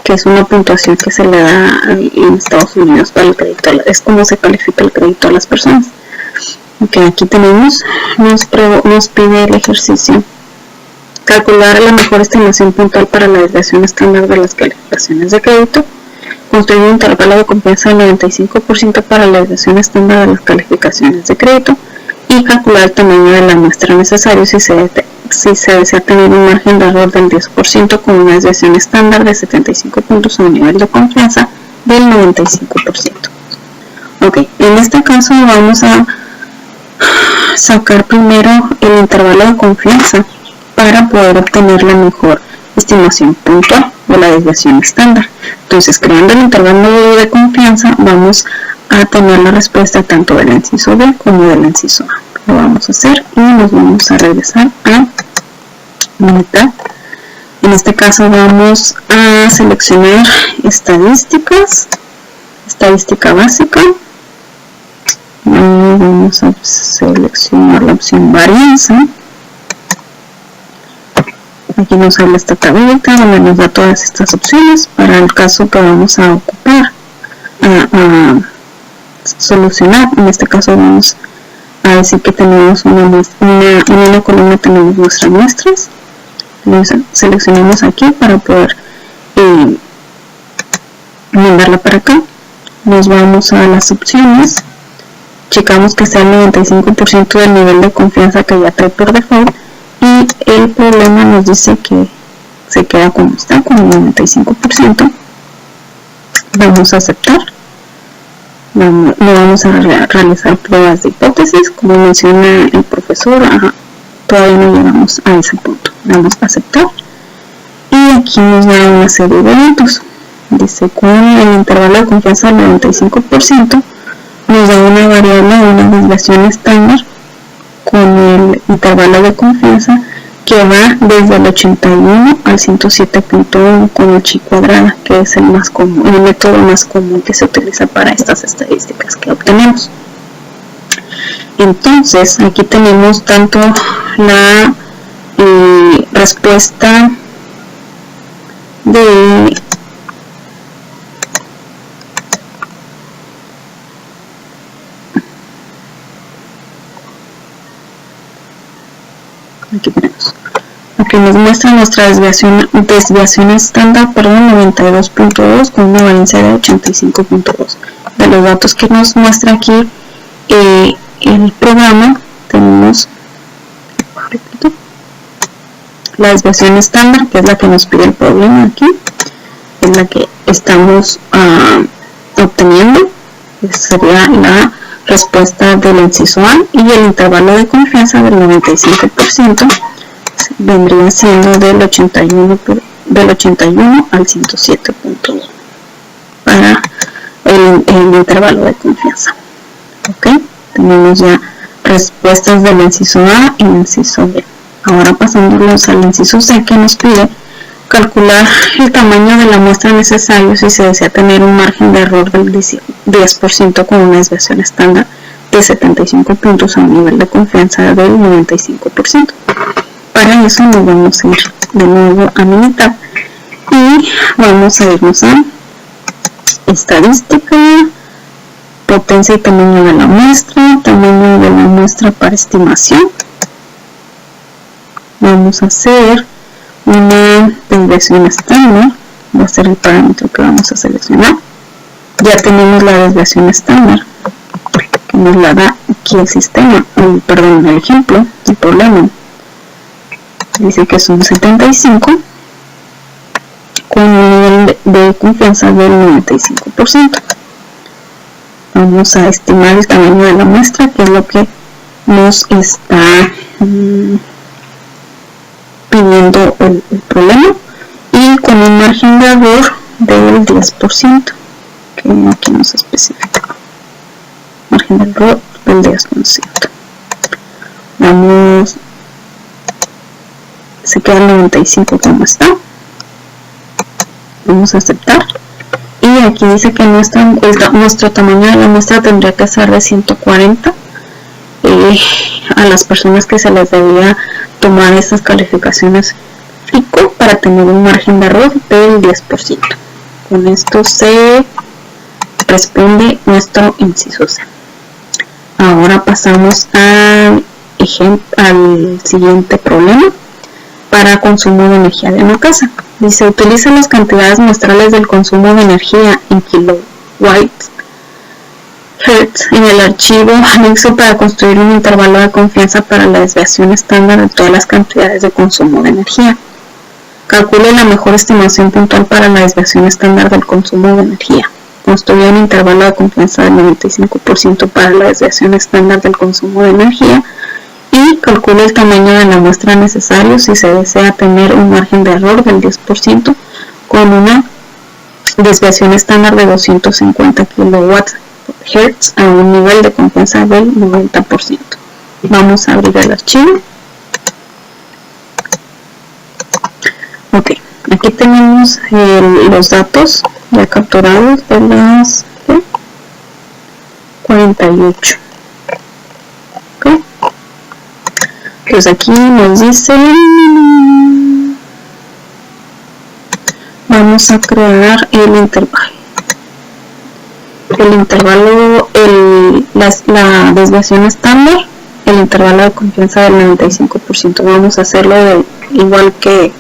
A: que es una puntuación que se le da en Estados Unidos para el crédito. Es como se califica el crédito a las personas. Ok, aquí tenemos, nos pide el ejercicio. Calcular la mejor estimación puntual para la desviación estándar de las calificaciones de crédito. Construir un intervalo de confianza del 95% para la desviación estándar de las calificaciones de crédito. Y calcular el tamaño de la muestra necesario si se desea tener un margen de error del 10% con una desviación estándar de 75 puntos a un nivel de confianza del 95%. Ok, en este caso vamos a sacar primero el intervalo de confianza para poder obtener la mejor estimación puntual de la desviación estándar. Entonces, creando el intervalo de confianza, vamos a tener la respuesta tanto del inciso B como del inciso A. Lo vamos a hacer y nos vamos a regresar a mitad. En este caso vamos a seleccionar estadísticas, estadística básica. Vamos a seleccionar la opción varianza. Aquí nos sale esta tablita donde nos da todas estas opciones para el caso que vamos a ocupar, a solucionar. En este caso vamos a decir que tenemos en una columna tenemos nuestras muestras. Seleccionamos aquí para poder mandarla para acá. Nos vamos a las opciones, checamos que sea el 95% del nivel de confianza que ya trae por default, y el problema nos dice que se queda como está, con el 95%. Vamos a aceptar. No vamos a realizar pruebas de hipótesis, como menciona el profesor. Todavía no llegamos a ese punto. Vamos a aceptar, y aquí nos da una serie de eventos. Dice, con el intervalo de confianza del 95%, nos da una variable de una desviación estándar con el intervalo de confianza que va desde el 81 al 107.1 con el chi cuadrada, que es el más común, el método más común que se utiliza para estas estadísticas que obtenemos. Entonces, aquí tenemos tanto la respuesta de aquí nos muestra nuestra desviación estándar, 92.2 con una varianza de 85.2. De los datos que nos muestra aquí el programa, tenemos la desviación estándar, que es la que nos pide el problema aquí, es la que estamos obteniendo. Esa sería la respuesta del inciso A, y el intervalo de confianza del 95% vendría siendo del 81 al 107.1 para el intervalo de confianza. Ok, tenemos ya respuestas del inciso A y inciso B. Ahora pasándonos al inciso C, que nos pide calcular el tamaño de la muestra necesario si se desea tener un margen de error del 10% con una desviación estándar de 75 puntos a un nivel de confianza del 95%. Para eso nos vamos a ir de nuevo a Minitab y vamos a irnos a estadística, potencia y tamaño de la muestra para estimación. Vamos a hacer una desviación estándar, va a ser el parámetro que vamos a seleccionar. Ya tenemos la desviación estándar, que nos la da aquí el sistema, el ejemplo, el problema. Dice que son 75 con un nivel de confianza del 95%. Vamos a estimar el tamaño de la muestra, que es lo que nos está pidiendo el problema, y con un margen de error del 10%, que aquí nos especifica. Margen de error del 10%. Se queda el 95 como está. Vamos a aceptar, y aquí dice que nuestro tamaño de la muestra tendría que ser de 140. A las personas que se les debía tomar estas calificaciones FICO para tener un margen de error del 10%. Con esto se responde nuestro inciso C. Ahora pasamos al siguiente problema para consumo de energía de una casa. Dice, utiliza las cantidades muestrales del consumo de energía en kilowatts Hertz en el archivo anexo para construir un intervalo de confianza para la desviación estándar de todas las cantidades de consumo de energía. Calcule la mejor estimación puntual para la desviación estándar del consumo de energía. Construye un intervalo de confianza del 95% para la desviación estándar del consumo de energía y calcule el tamaño de la muestra necesario si se desea tener un margen de error del 10% con una desviación estándar de 250 kWh a un nivel de confianza del 90%. Vamos a abrir el archivo. Ok, aquí tenemos los datos ya capturados de las 48. Ok, pues aquí nos dice, vamos a crear el intervalo, la desviación estándar, el intervalo de confianza del 95%. Vamos a hacerlo igual que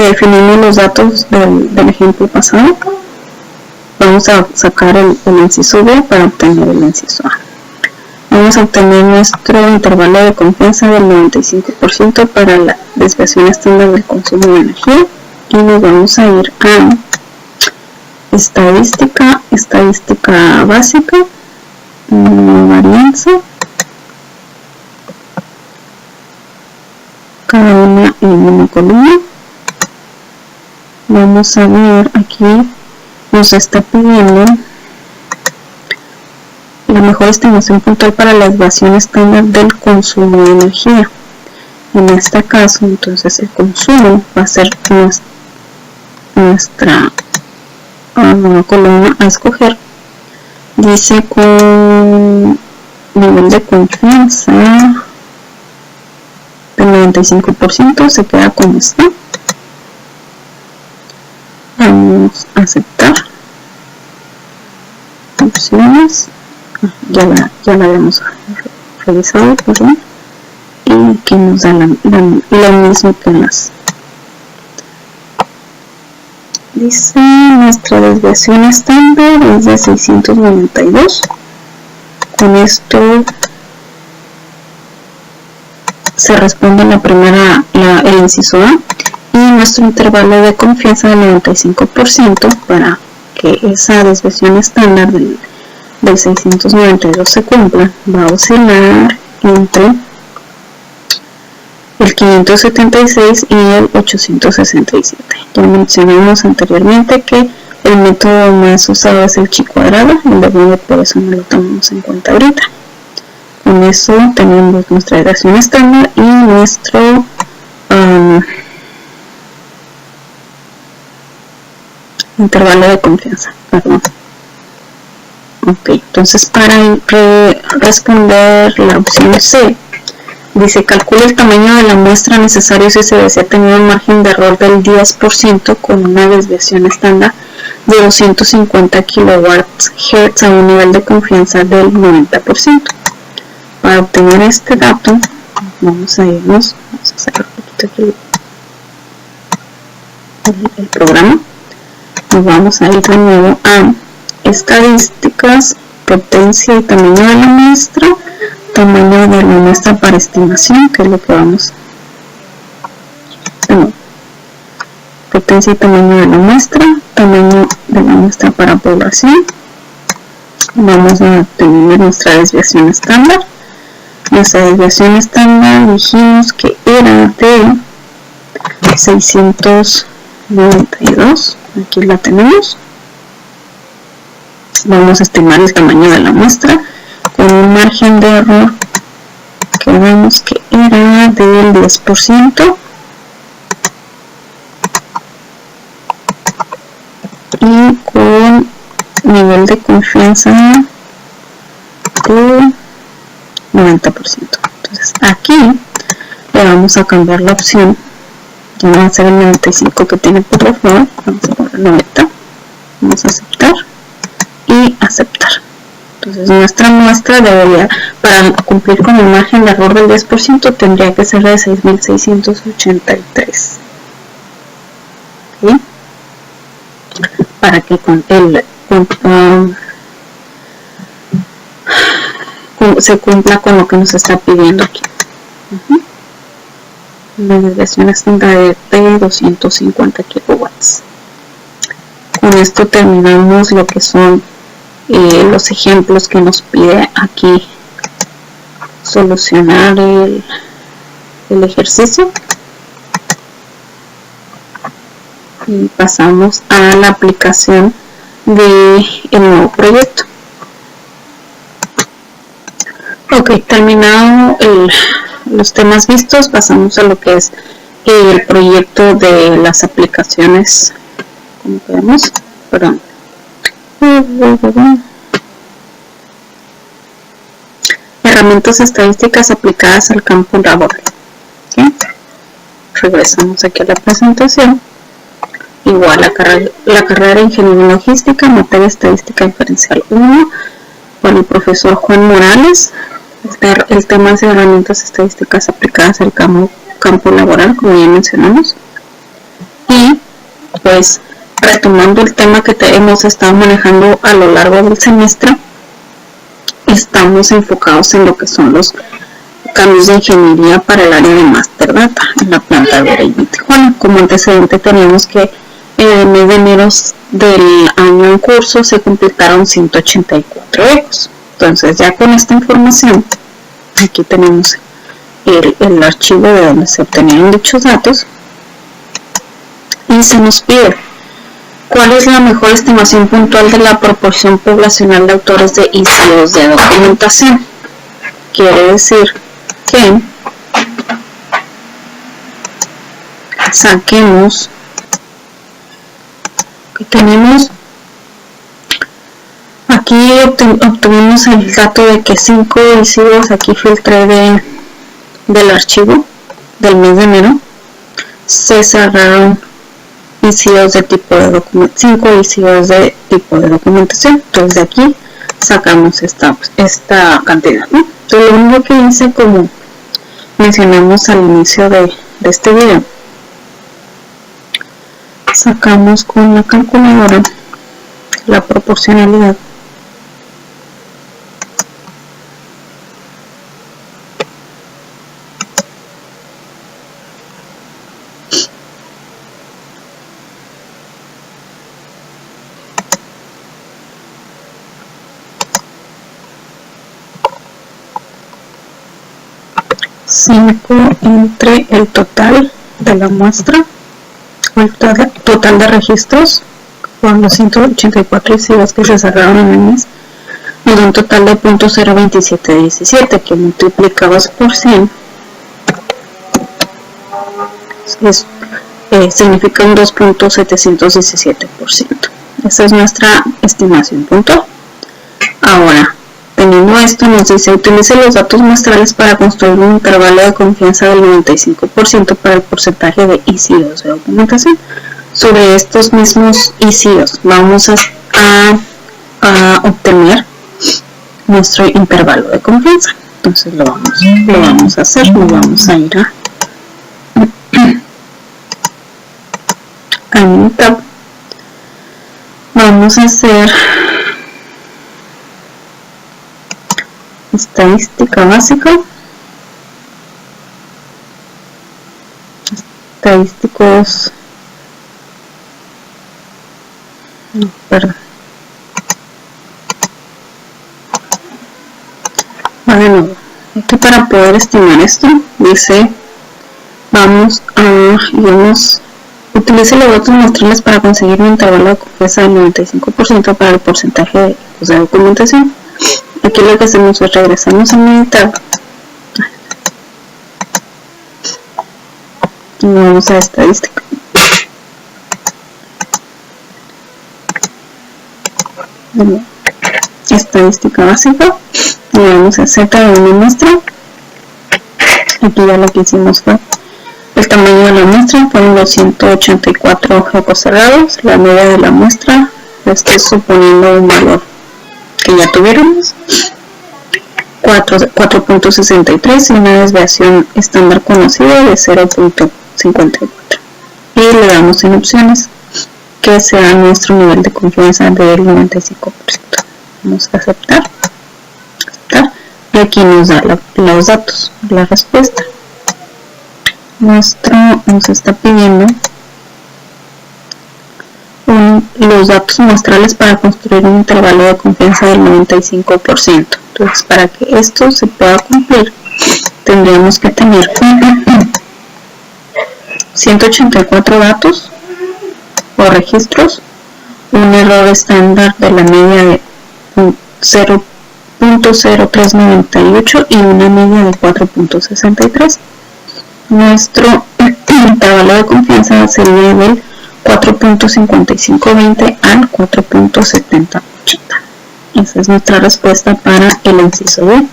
A: definimos los datos del ejemplo pasado, vamos a sacar el inciso B para obtener el inciso A. Vamos a obtener nuestro intervalo de confianza del 95% para la desviación estándar del consumo de energía y nos vamos a ir a estadística básica, varianza, cada una en una columna. Vamos a ver, aquí nos está pidiendo la mejor estimación puntual para la desviación estándar del consumo de energía. En este caso, entonces, el consumo va a ser nuestra columna a escoger. Dice con nivel de confianza del 95%, se queda como está. Vamos a aceptar opciones. Ya la habíamos revisado, perdón, y aquí nos da lo mismo que las. Dice nuestra desviación estándar es de 692. Con esto se responde la primera, el inciso A, y nuestro intervalo de confianza del 95% para que esa desviación estándar del 692 se cumpla va a oscilar entre el 576 y el 867. Ya mencionamos anteriormente que el método más usado es el chi cuadrado, el de Booth, por eso no lo tomamos en cuenta ahorita. Con eso tenemos nuestra desviación estándar y nuestro intervalo de confianza. Perdón. Ok, entonces para responder la opción C, dice calcula el tamaño de la muestra necesario si se desea tener un margen de error del 10% con una desviación estándar de 250 kHz a un nivel de confianza del 90%. Para obtener este dato, vamos a sacar un poquito aquí el programa. Nos vamos a ir de nuevo a estadísticas, potencia y tamaño de la muestra, tamaño de la muestra para estimación, que es lo que vamos potencia y tamaño de la muestra, tamaño de la muestra para población. Vamos a tener nuestra desviación estándar. Nuestra desviación estándar dijimos que era de 692, aquí la tenemos. Vamos a estimar el tamaño de la muestra con un margen de error que vemos que era del 10% y con nivel de confianza de 90%. Entonces aquí le vamos a cambiar la opción, ya no va a ser el 95 que tiene por default, vamos a poner 90, vamos a aceptar y aceptar. Entonces nuestra muestra debería, para cumplir con el margen de error del 10%, tendría que ser de 6.683. ¿Sí? Para que se cumpla con lo que nos está pidiendo aquí. Una desviación estándar de 250 kilowatts. Con esto terminamos lo que son los ejemplos que nos pide aquí solucionar el ejercicio, y pasamos a la aplicación del nuevo proyecto. Ok, terminado los temas vistos, pasamos a lo que es el proyecto de las aplicaciones, como vemos, perdón. Herramientas estadísticas aplicadas al campo laboral. ¿Okay? Regresamos aquí a la presentación. Igual la carrera de Ingeniería Logística, materia estadística diferencial 1, por el profesor Juan Morales. El tema es herramientas estadísticas aplicadas al campo laboral, como ya mencionamos. Y pues retomando el tema que hemos estado manejando a lo largo del semestre, estamos enfocados en lo que son los cambios de ingeniería para el área de Master Data en la planta de Oregon, Tijuana. Como antecedente teníamos que en el mes de enero del año en curso se completaron 184 ecos. Entonces ya con esta información, aquí tenemos el archivo de donde se obtenieron dichos datos y se nos pide ¿cuál es la mejor estimación puntual de la proporción poblacional de autores de ICOs de documentación? Quiere decir que saquemos que tenemos aquí obtuvimos el dato de que 5 ICOs, aquí filtré del archivo del mes de enero, se cerraron ICOs de tipo de documentación, 5 ICOs de tipo de documentación. Entonces de aquí sacamos esta cantidad, ¿no? Entonces lo único que hice, como mencionamos al inicio de este video, sacamos con la calculadora la proporcionalidad entre el total de la muestra o el total de registros con los 184 ICOs que se cerraron en el mes, nos da un total de 0.2717 que multiplicados por 100 significa un 2.717%. Esa es nuestra estimación puntual. Ahora, teniendo esto, nos dice utilice los datos muestrales para construir un intervalo de confianza del 95% para el porcentaje de ICOs de documentación. Sobre estos mismos ICOs vamos a obtener nuestro intervalo de confianza. Entonces lo vamos a hacer, nos vamos a ir a Minitab. Vamos a hacer estadística básica, estadísticos, no, perdón, de nuevo, aquí para poder estimar esto, dice, utilice los datos muestrales para conseguir un intervalo de confianza del 95% para el porcentaje de documentación. Aquí lo que hacemos es regresamos a Minitab y vamos a estadística. Estadística básica y vamos a Z de una muestra. Aquí ya lo que hicimos fue el tamaño de la muestra, fueron los 184 ecos cerrados, la media de la muestra, estoy suponiendo un valor que ya tuviéramos, 4.63 y una desviación estándar conocida de 0.54 y le damos en opciones que sea nuestro nivel de confianza del 95%. Vamos a aceptar y aquí nos da los datos, la respuesta. Nos está pidiendo los datos muestrales para construir un intervalo de confianza del 95%. Entonces, para que esto se pueda cumplir, tendríamos que tener 184 datos o registros, un error estándar de la media de 0.0398 y una media de 4.63. Nuestro intervalo de confianza sería del 4.5520 al 4.7080. Esa es nuestra respuesta para el inciso B.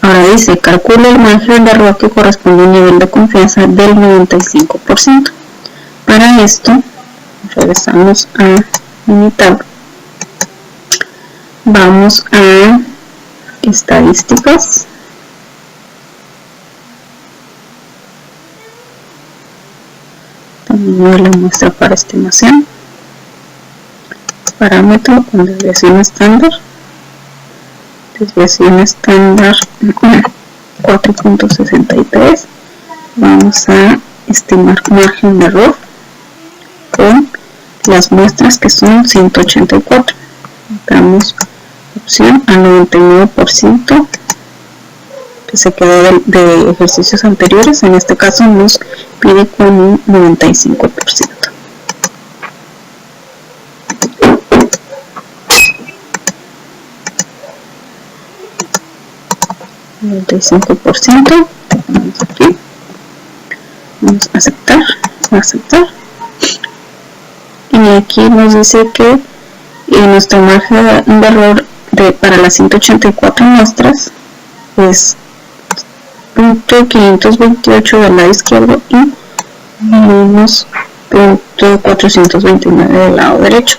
A: Ahora dice, calcula el margen de error que corresponde a un nivel de confianza del 95%. Para esto, regresamos a Minitab. Vamos a estadísticas. tamaño de la muestra para estimación, parámetro con desviación estándar 4.63, vamos a estimar margen de error con las muestras que son 184, damos opción al 99% que se quedó de ejercicios anteriores, en este caso nos pide con un 95%. Vamos aquí, vamos a aceptar, y aquí nos dice que nuestro margen de error para las 184 muestras es .528 del lado izquierdo y menos .429 del lado derecho.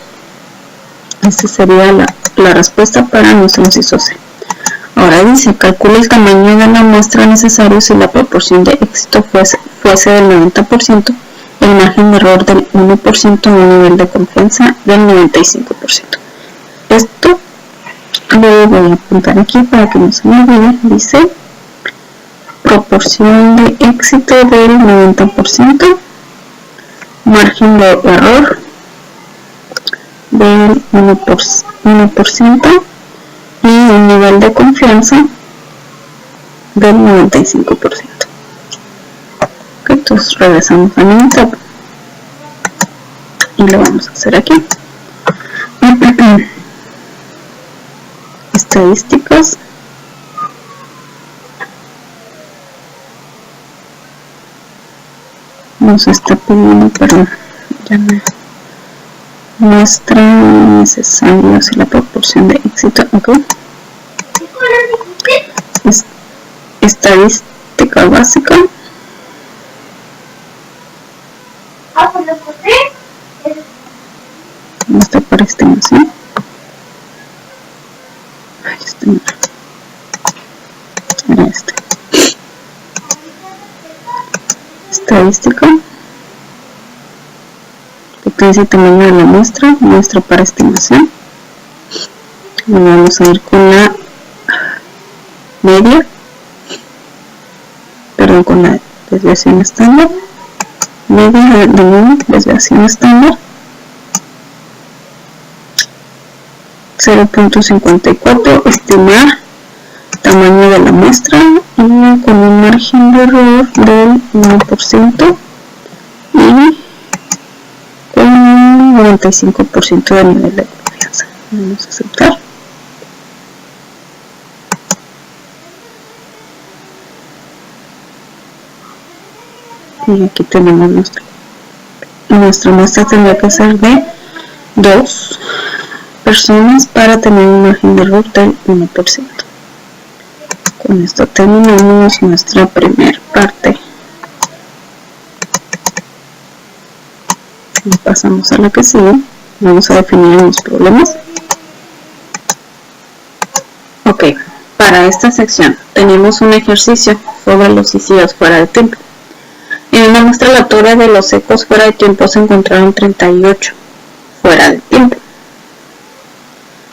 A: Esta sería la respuesta para nuestro inciso C. Ahora dice, calcula el tamaño de la muestra necesario si la proporción de éxito fuese del 90%, el margen de error del 1% y un nivel de confianza del 95%. Esto lo voy a apuntar aquí para que no se me olvide. Dice, proporción de éxito del 90%, margen de error del 1% y un nivel de confianza del 95%. Okay, entonces regresamos a mi tab y lo vamos a hacer aquí. Estadísticas. Nos está pidiendo, perdón, ya me muestra necesario si la proporción de éxito. Ok. Estadística básica. Muestra para estimación. Ahí está. Era este. Estadística. Potencia y tamaño de la muestra. Muestra para estimación. Y vamos a ir con la media. Perdón, con la desviación estándar. Media de nuevo, desviación estándar. 0.54, estimar tamaño de la muestra y con un margen de error del 1% y con un 95% de nivel de confianza. Vamos a aceptar. Y aquí tenemos nuestra muestra tendría que ser de 2 personas para tener un margen de error del 1%. Con esto terminamos nuestra primera parte y pasamos a la que sigue. Vamos a definir los problemas. Ok, para esta sección tenemos un ejercicio sobre los suicidios fuera de tiempo. En una muestra aleatoria de los ecos fuera de tiempo se encontraron 38 fuera de tiempo,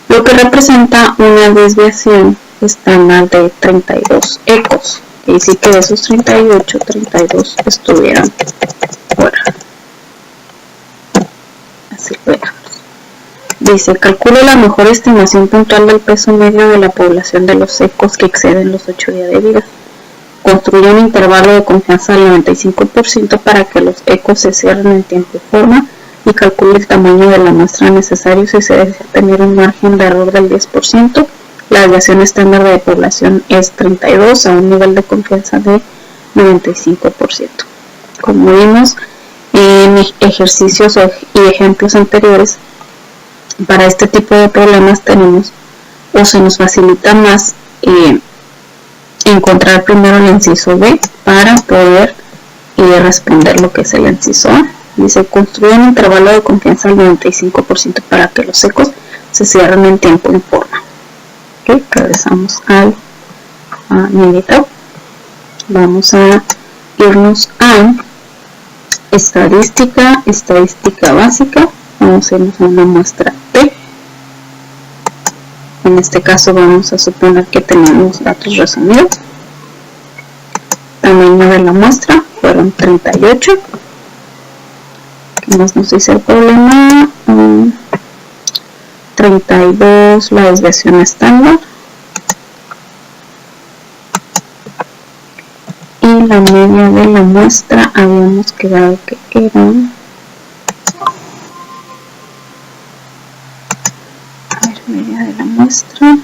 A: lo que representa una desviación estándar de 32 ecos. Y sí que de esos 38, 32 estuvieran fuera. Así lo dejamos. Dice, calcula la mejor estimación puntual del peso medio de la población de los ecos que exceden los 8 días de vida. Construye un intervalo de confianza del 95% para que los ecos se cierren en tiempo y forma, y calcule el tamaño de la muestra necesario si se desea tener un margen de error del 10%. La desviación estándar de población es 32 a un nivel de confianza de 95%. Como vimos en ejercicios y ejemplos anteriores, para este tipo de problemas tenemos o se nos facilita más encontrar primero el inciso B para poder responder lo que es el inciso A. Dice, construye un intervalo de confianza del 95% para que los ecos se cierren en tiempo y forma. Okay, regresamos al Minitab. Vamos a irnos a estadística, estadística básica, vamos a irnos a una muestra T. En este caso vamos a suponer que tenemos datos resumidos. Tamaño de la muestra fueron 38. ¿Qué más nos dice el problema? 32 la desviación estándar. Y la media de la muestra habíamos quedado que era... media de la muestra.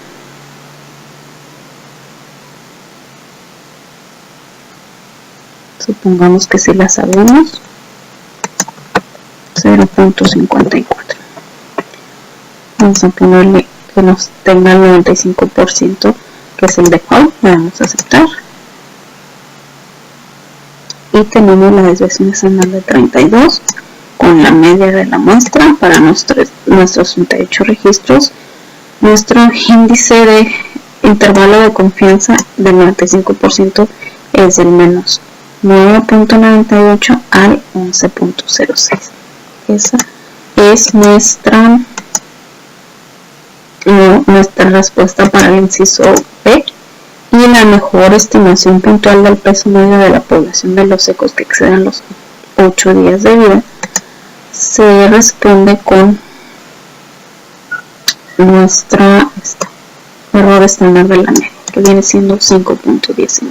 A: Supongamos que si la sabemos, 0.54. Vamos a ponerle que nos tenga el 95%, que es el default. Le damos a aceptar. Y tenemos la desviación estándar de 32 con la media de la muestra para nuestros 38 registros. Nuestro índice de intervalo de confianza del 95% es del menos 9.98 al 11.06. Esa es nuestra respuesta para el inciso B. Y la mejor estimación puntual del peso medio de la población de los secos que excedan los 8 días de vida se responde con nuestro error estándar de la media, que viene siendo 5.19.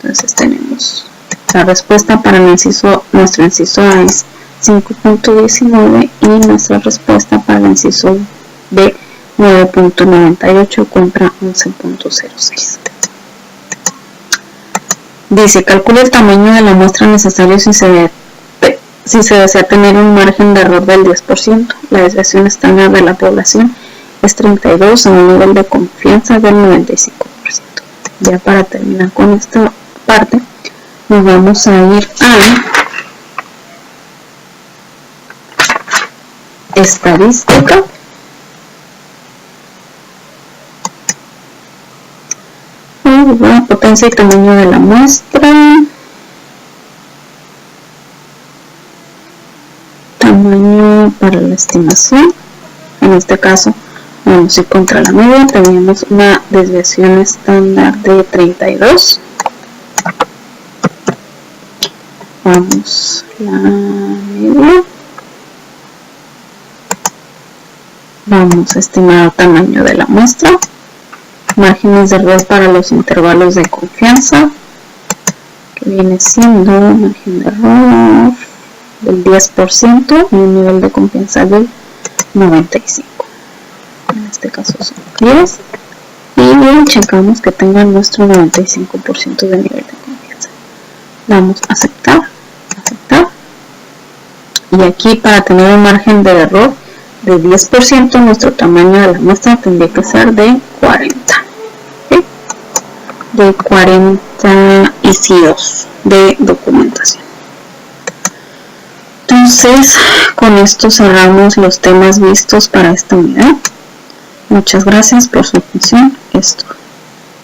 A: Entonces tenemos la respuesta para nuestro inciso A es 5.19 y nuestra respuesta para el inciso B 9.98 contra 11.06. Dice, calcula el tamaño de la muestra necesario si se desea tener un margen de error del 10%. La desviación estándar de la población es 32 a un nivel de confianza del 95%. Ya para terminar con esta parte, nos vamos a ir a estadística. Potencia y tamaño de la muestra. Tamaño para la estimación. En este caso vamos a ir contra la media. Teníamos una desviación estándar de 32. Vamos la media. Vamos a estimar el tamaño de la muestra. Márgenes de error para los intervalos de confianza, que viene siendo margen de error del 10% y un nivel de confianza del 95%. En este caso son 10. Y checamos que tenga nuestro 95% de nivel de confianza. Damos a aceptar, aceptar. Y aquí, para tener un margen de error de 10%, nuestro tamaño de la muestra tendría que ser de 40. De 40 ICOs de documentación. Entonces, con esto cerramos los temas vistos para esta unidad. Muchas gracias por su atención. Esto.